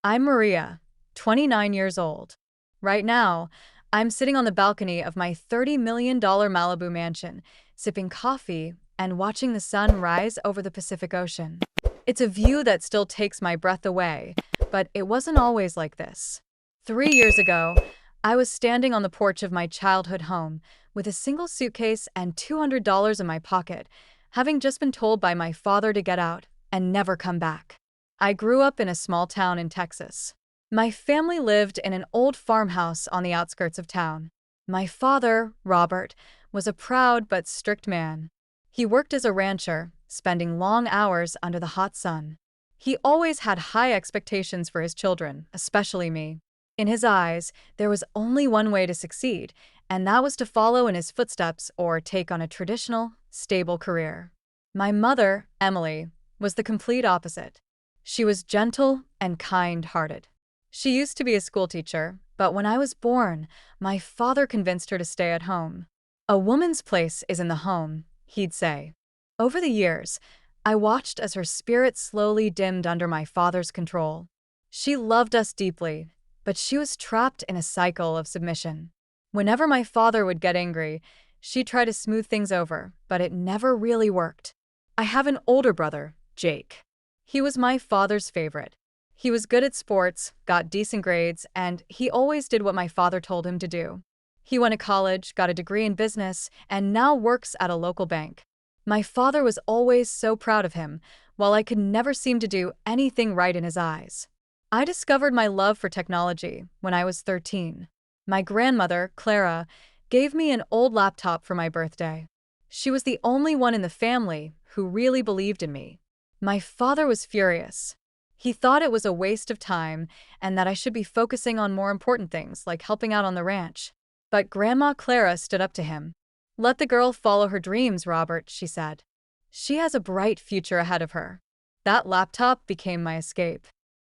I'm Maria, 29 years old. Right now, I'm sitting on the balcony of my $30 million Malibu mansion, sipping coffee and watching the sun rise over the Pacific Ocean. It's a view that still takes my breath away, but it wasn't always like this. 3 years ago, I was standing on the porch of my childhood home with a single suitcase and $200 in my pocket, having just been told by my father to get out and never come back. I grew up in a small town in Texas. My family lived in an old farmhouse on the outskirts of town. My father, Robert, was a proud but strict man. He worked as a rancher, spending long hours under the hot sun. He always had high expectations for his children, especially me. In his eyes, there was only one way to succeed, and that was to follow in his footsteps or take on a traditional, stable career. My mother, Emily, was the complete opposite. She was gentle and kind-hearted. She used to be a schoolteacher, but when I was born, my father convinced her to stay at home. "A woman's place is in the home," he'd say. Over the years, I watched as her spirit slowly dimmed under my father's control. She loved us deeply, but she was trapped in a cycle of submission. Whenever my father would get angry, she'd try to smooth things over, but it never really worked. I have an older brother, Jake. He was my father's favorite. He was good at sports, got decent grades, and he always did what my father told him to do. He went to college, got a degree in business, and now works at a local bank. My father was always so proud of him, while I could never seem to do anything right in his eyes. I discovered my love for technology when I was 13. My grandmother, Clara, gave me an old laptop for my birthday. She was the only one in the family who really believed in me. My father was furious. He thought it was a waste of time and that I should be focusing on more important things like helping out on the ranch. But Grandma Clara stood up to him. "Let the girl follow her dreams, Robert," she said. "She has a bright future ahead of her." That laptop became my escape.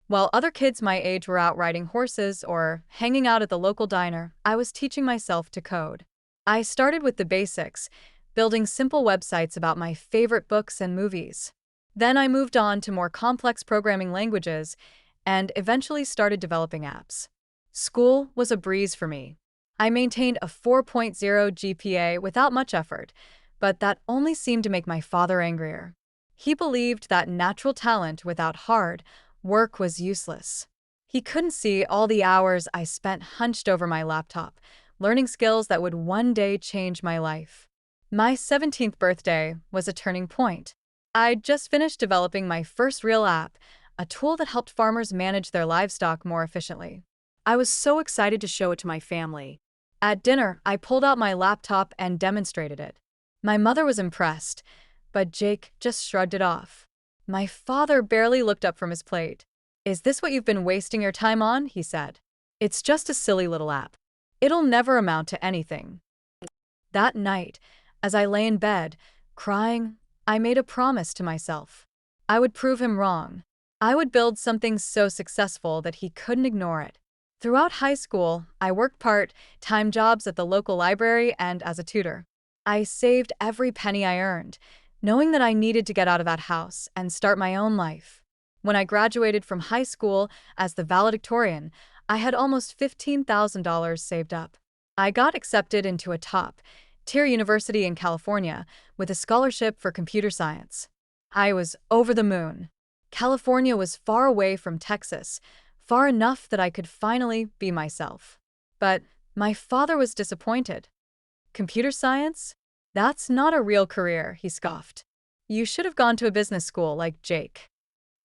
While other kids my age were out riding horses or hanging out at the local diner, I was teaching myself to code. I started with the basics, building simple websites about my favorite books and movies. Then I moved on to more complex programming languages and eventually started developing apps. School was a breeze for me. I maintained a 4.0 GPA without much effort, but that only seemed to make my father angrier. He believed that natural talent without hard work was useless. He couldn't see all the hours I spent hunched over my laptop, learning skills that would one day change my life. My 17th birthday was a turning point. I'd just finished developing my first real app, a tool that helped farmers manage their livestock more efficiently. I was so excited to show it to my family. At dinner, I pulled out my laptop and demonstrated it. My mother was impressed, but Jake just shrugged it off. My father barely looked up from his plate. "Is this what you've been wasting your time on?" he said. "It's just a silly little app. It'll never amount to anything." That night, as I lay in bed, crying, I made a promise to myself. I would prove him wrong. I would build something so successful that he couldn't ignore it. Throughout high school, I worked part-time jobs at the local library and as a tutor. I saved every penny I earned, knowing that I needed to get out of that house and start my own life. When I graduated from high school as the valedictorian, I had almost $15,000 saved up. I got accepted into a top-tier university in California with a scholarship for computer science. I was over the moon. California was far away from Texas, far enough that I could finally be myself. But my father was disappointed. "Computer science? That's not a real career," he scoffed. "You should have gone to a business school like Jake."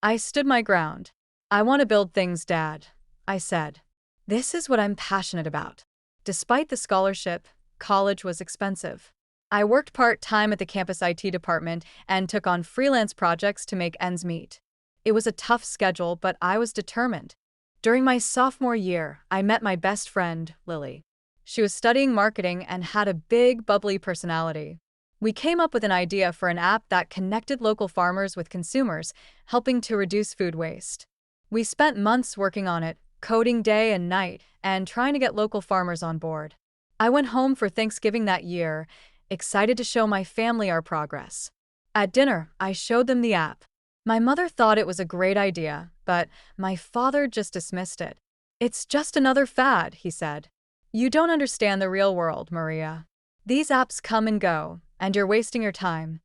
I stood my ground. "I want to build things, Dad," I said. "This is what I'm passionate about." Despite the scholarship, college was expensive. I worked part-time at the campus IT department and took on freelance projects to make ends meet. It was a tough schedule, but I was determined. During my sophomore year, I met my best friend, Lily. She was studying marketing and had a big, bubbly personality. We came up with an idea for an app that connected local farmers with consumers, helping to reduce food waste. We spent months working on it, coding day and night, and trying to get local farmers on board. I went home for Thanksgiving that year, excited to show my family our progress. At dinner, I showed them the app. My mother thought it was a great idea, but my father just dismissed it. It's just another fad, he said. You don't understand the real world, Maria. These apps come and go, and you're wasting your time.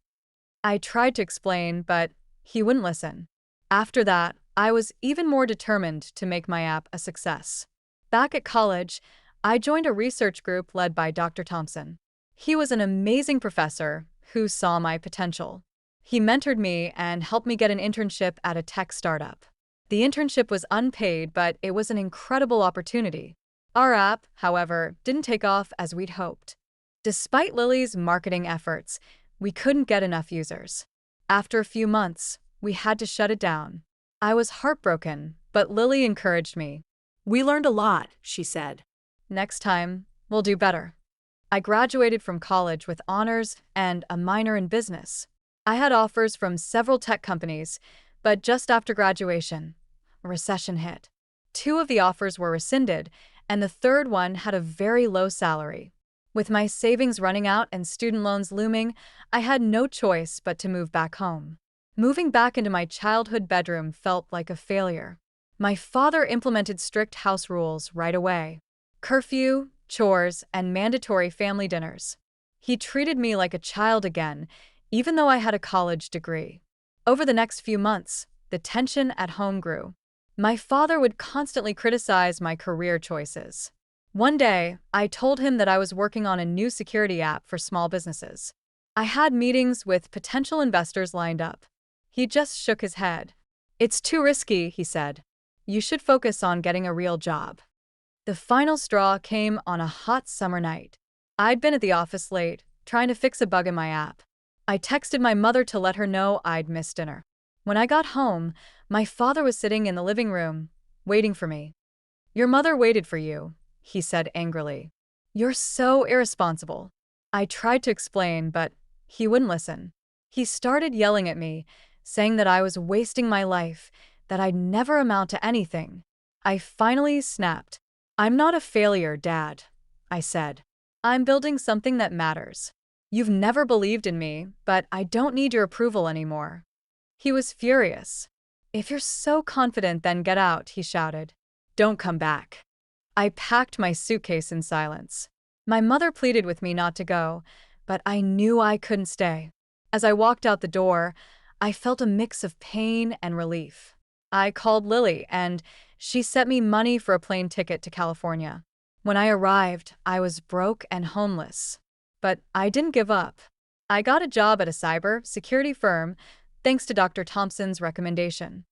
I tried to explain, but he wouldn't listen. After that, I was even more determined to make my app a success. Back at college, I joined a research group led by Dr. Thompson. He was an amazing professor who saw my potential. He mentored me and helped me get an internship at a tech startup. The internship was unpaid, but it was an incredible opportunity. Our app, however, didn't take off as we'd hoped. Despite Lily's marketing efforts, we couldn't get enough users. After a few months, we had to shut it down. I was heartbroken, but Lily encouraged me. We learned a lot, she said. Next time, we'll do better. I graduated from college with honors and a minor in business. I had offers from several tech companies, but just after graduation, a recession hit. 2 of the offers were rescinded, and the third one had a very low salary. With my savings running out and student loans looming, I had no choice but to move back home. Moving back into my childhood bedroom felt like a failure. My father implemented strict house rules right away. Curfew, chores, and mandatory family dinners. He treated me like a child again, even though I had a college degree. Over the next few months, the tension at home grew. My father would constantly criticize my career choices. One day, I told him that I was working on a new security app for small businesses. I had meetings with potential investors lined up. He just shook his head. It's too risky, he said. You should focus on getting a real job. The final straw came on a hot summer night. I'd been at the office late, trying to fix a bug in my app. I texted my mother to let her know I'd missed dinner. When I got home, my father was sitting in the living room, waiting for me. Your mother waited for you, he said angrily. You're so irresponsible. I tried to explain, but he wouldn't listen. He started yelling at me, saying that I was wasting my life, that I'd never amount to anything. I finally snapped. I'm not a failure, Dad, I said. I'm building something that matters. You've never believed in me, but I don't need your approval anymore. He was furious. If you're so confident, then get out, he shouted. Don't come back. I packed my suitcase in silence. My mother pleaded with me not to go, but I knew I couldn't stay. As I walked out the door, I felt a mix of pain and relief. I called Lily, and she sent me money for a plane ticket to California. When I arrived, I was broke and homeless. But I didn't give up. I got a job at a cyber security firm, thanks to Dr. Thompson's recommendation.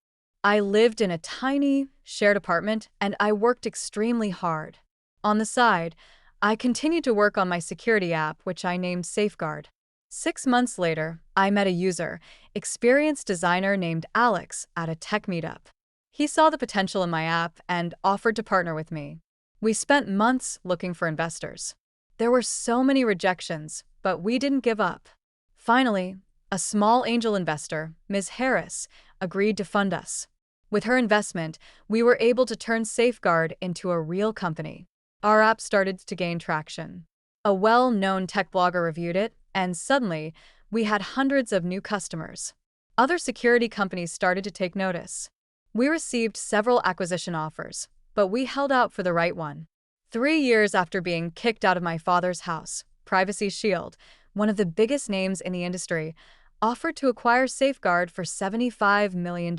I lived in a tiny, shared apartment, and I worked extremely hard. On the side, I continued to work on my security app, which I named Safeguard. 6 months later, I met a user, experienced designer named Alex, at a tech meetup. He saw the potential in my app and offered to partner with me. We spent months looking for investors. There were so many rejections, but we didn't give up. Finally, a small angel investor, Ms. Harris, agreed to fund us. With her investment, we were able to turn Safeguard into a real company. Our app started to gain traction. A well-known tech blogger reviewed it, and suddenly, we had hundreds of new customers. Other security companies started to take notice. We received several acquisition offers, but we held out for the right one. 3 years after being kicked out of my father's house, Privacy Shield, one of the biggest names in the industry, offered to acquire Safeguard for $75 million.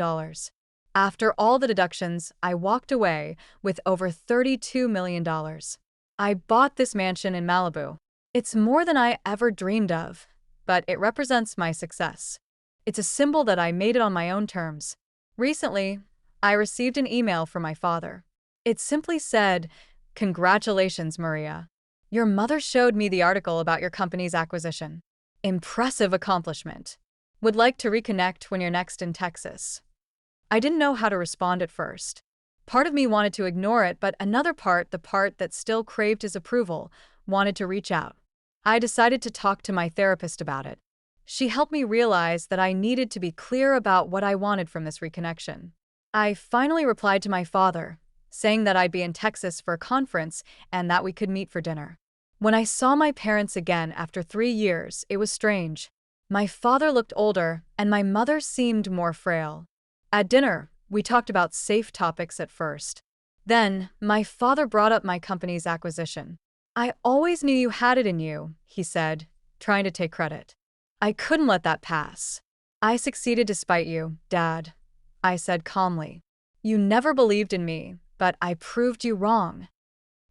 After all the deductions, I walked away with over $32 million. I bought this mansion in Malibu. It's more than I ever dreamed of, but it represents my success. It's a symbol that I made it on my own terms. Recently, I received an email from my father. It simply said, "Congratulations, Maria. Your mother showed me the article about your company's acquisition. Impressive accomplishment. Would like to reconnect when you're next in Texas." I didn't know how to respond at first. Part of me wanted to ignore it, but another part, the part that still craved his approval, wanted to reach out. I decided to talk to my therapist about it. She helped me realize that I needed to be clear about what I wanted from this reconnection. I finally replied to my father, saying that I'd be in Texas for a conference and that we could meet for dinner. When I saw my parents again after 3 years, it was strange. My father looked older, and my mother seemed more frail. At dinner, we talked about safe topics at first. Then, my father brought up my company's acquisition. I always knew you had it in you, he said, trying to take credit. I couldn't let that pass. I succeeded despite you, Dad, I said calmly. You never believed in me, but I proved you wrong.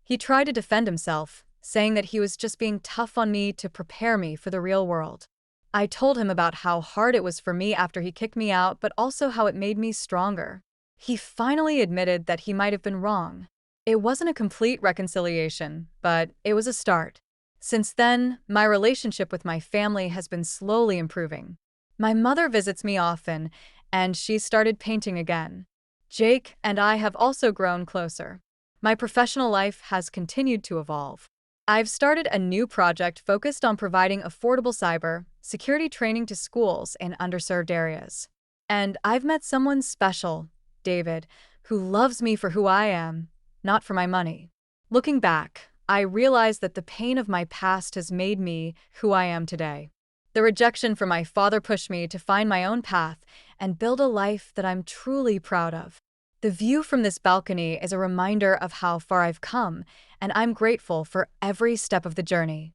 He tried to defend himself, saying that he was just being tough on me to prepare me for the real world. I told him about how hard it was for me after he kicked me out, but also how it made me stronger. He finally admitted that he might have been wrong. It wasn't a complete reconciliation, but it was a start. Since then, my relationship with my family has been slowly improving. My mother visits me often, and she started painting again. Jake and I have also grown closer. My professional life has continued to evolve. I've started a new project focused on providing affordable cyber security training to schools in underserved areas. And I've met someone special, David, who loves me for who I am, not for my money. Looking back, I realize that the pain of my past has made me who I am today. The rejection from my father pushed me to find my own path and build a life that I'm truly proud of. The view from this balcony is a reminder of how far I've come, and I'm grateful for every step of the journey.